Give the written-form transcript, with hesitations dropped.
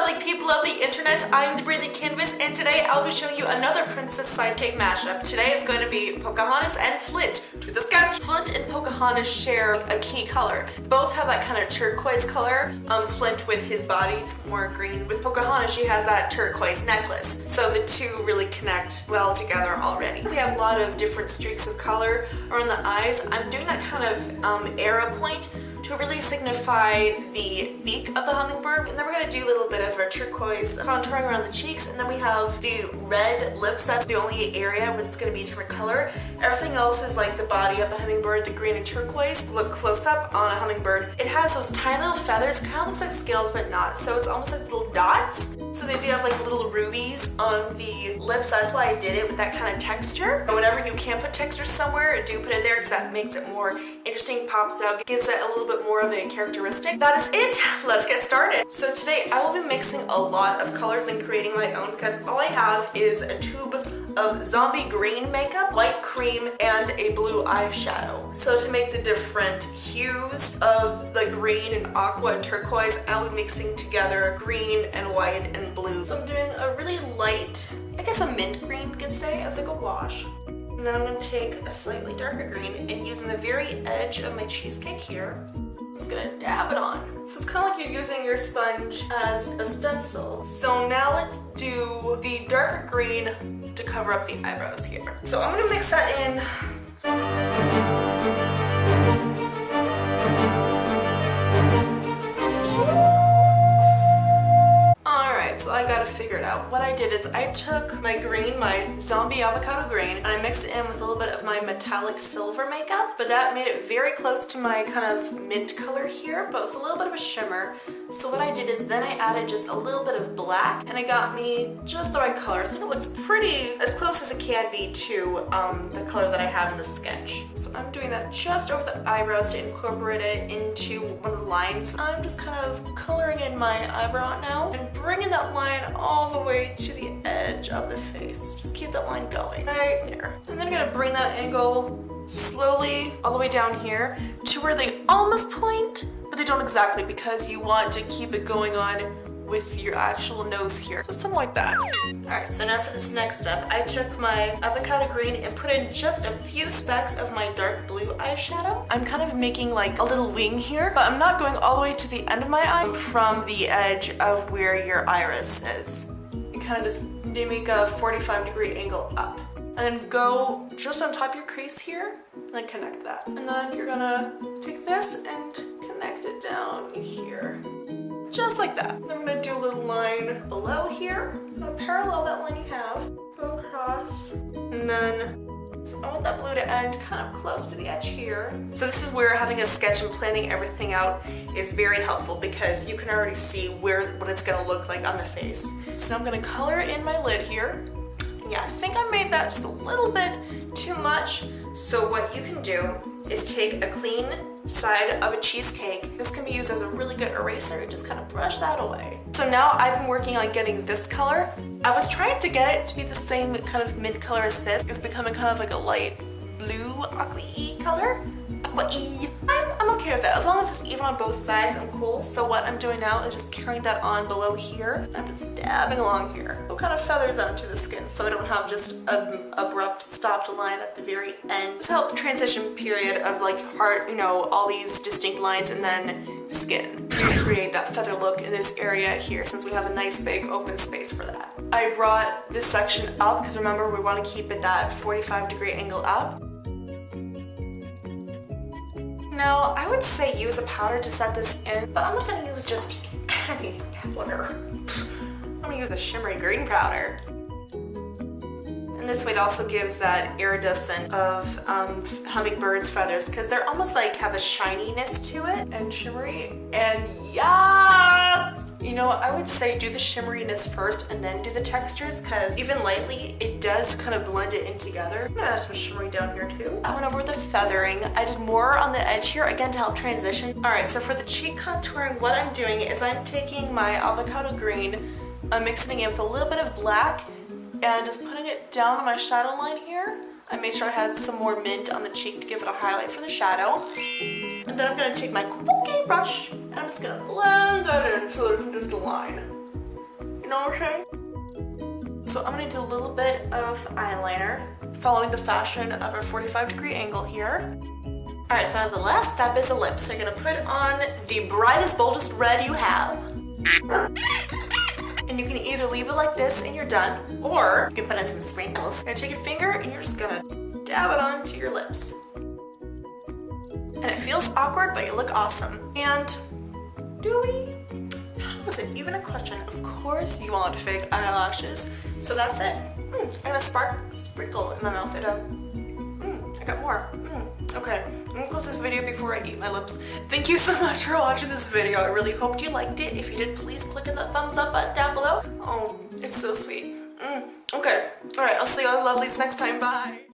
lovely people of the internet. I'm the Breathing Canvas, and today I'll be showing you another princess sidekick mashup. Today is going to be Pocahontas and Flint. To the sketch. Flint and Pocahontas share a key color. Both have that kind of turquoise color. Flint with his body, it's more green. With Pocahontas, she has that turquoise necklace. So the two really connect well together already. We have a lot of different streaks of color around the eyes. I'm doing that kind of arrow point to really signify the beak of the hummingbird. And then we're gonna do a little bit of a turquoise contouring around the cheeks. And then we have the red lips. That's the only area where it's gonna be a different color. Everything else is like the body of the hummingbird, the green and turquoise. Look close up on a hummingbird. It has those tiny little feathers, kind of looks like scales, but not. So it's almost like little dots. So they do have like little rubies on the lips. That's why I did it with that kind of texture. But whenever you can put texture somewhere, do put it there because that makes it more interesting, pops out, gives it a little bit more of a characteristic. That is it. Let's get started. So today I will be mixing a lot of colors and creating my own because all I have is a tube of zombie green makeup, white cream, and a blue eyeshadow. So to make the different hues of the green and aqua and turquoise, I'll be mixing together green and white and blue. So I'm doing a really light, I guess a mint green we could say, as like a wash. And then I'm going to take a slightly darker green and using the very edge of my cheesecake here, I'm just going to dab it on. So it's kind of like you're using your sponge as a stencil. So now let's do the darker green to cover up the eyebrows here. So I'm going to mix that in. So I gotta figure it out. What I did is I took my green, my zombie avocado green, and I mixed it in with a little bit of my metallic silver makeup, but that made it very close to my kind of mint color here, but with a little bit of a shimmer. So what I did is then I added just a little bit of black, and it got me just the right color. I think it looks pretty, as close as it can be to the color that I have in the sketch. So I'm doing that just over the eyebrows to incorporate it into one of the lines. I'm just kind of coloring in my eyebrow now and bringing that line all the way to the edge of the face. Just keep that line going right there. And then I'm gonna bring that angle slowly all the way down here to where they almost point, but they don't exactly because you want to keep it going on with your actual nose here. So something like that. Alright, so now for this next step, I took my avocado green and put in just a few specks of my dark blue eyeshadow. I'm kind of making like a little wing here, but I'm not going all the way to the end of my eye from the edge of where your iris is. You kind of just make a 45-degree angle up. And then go just on top of your crease here and then connect that. And then you're gonna take this and connect it down here. Just like that. Then I'm gonna do a little line below here. I'm gonna parallel that line you have. Go across. And then so I want that blue to end kind of close to the edge here. So this is where having a sketch and planning everything out is very helpful because you can already see what it's gonna look like on the face. So I'm gonna color in my lid here. Yeah, I think I made that just a little bit too much. So what you can do is take a clean side of a cheesecake. This can be used as a really good eraser and just kind of brush that away. So now I've been working on getting this color. I was trying to get it to be the same kind of mint color as this. It's becoming kind of like a light blue aqua-y color. Aqua-y. I'm okay with that. As long as it's even on both sides, I'm cool. So what I'm doing now is just carrying that on below here. I'm just dabbing along here. What kind of feathers onto the skin so I don't have just an abrupt stopped line at the very end. This helps transition period of like heart, you know, all these distinct lines and then skin. Create that feather look in this area here since we have a nice big open space for that. I brought this section up because remember we want to keep it that 45-degree angle up. Now, I would say use a powder to set this in, but I'm not gonna use just any powder. I'm gonna use a shimmery green powder. And this way it also gives that iridescent of hummingbird's feathers because they're almost like have a shininess to it and shimmery. And yes! You know, I would say do the shimmeriness first and then do the textures because even lightly, it does kind of blend it in together. I'm gonna add some shimmery down here too. I went over the feathering. I did more on the edge here, again, to help transition. All right, so for the cheek contouring, what I'm doing is I'm taking my avocado green, I'm mixing it with a little bit of black and just putting it down on my shadow line here. I made sure I had some more mint on the cheek to give it a highlight for the shadow. And then I'm gonna take my kabuki brush and I'm just gonna blend that in so it's just a line. You know what I'm saying? So I'm gonna do a little bit of eyeliner, following the fashion of a 45-degree angle here. Alright, so the last step is the lips. So you're gonna put on the brightest, boldest red you have. And you can either leave it like this and you're done, or you can put in some sprinkles. You're gonna take your finger and you're just gonna dab it onto your lips. And it feels awkward, but you look awesome. And do we? How is it even a question? Of course you want fake eyelashes. So that's it. I'm gonna sprinkle in my mouth. I got more. Okay, I'm gonna close this video before I eat my lips. Thank you so much for watching this video. I really hoped you liked it. If you did, please click on that thumbs up button down below. Oh, it's so sweet. Okay, alright, I'll see you all lovelies next time. Bye.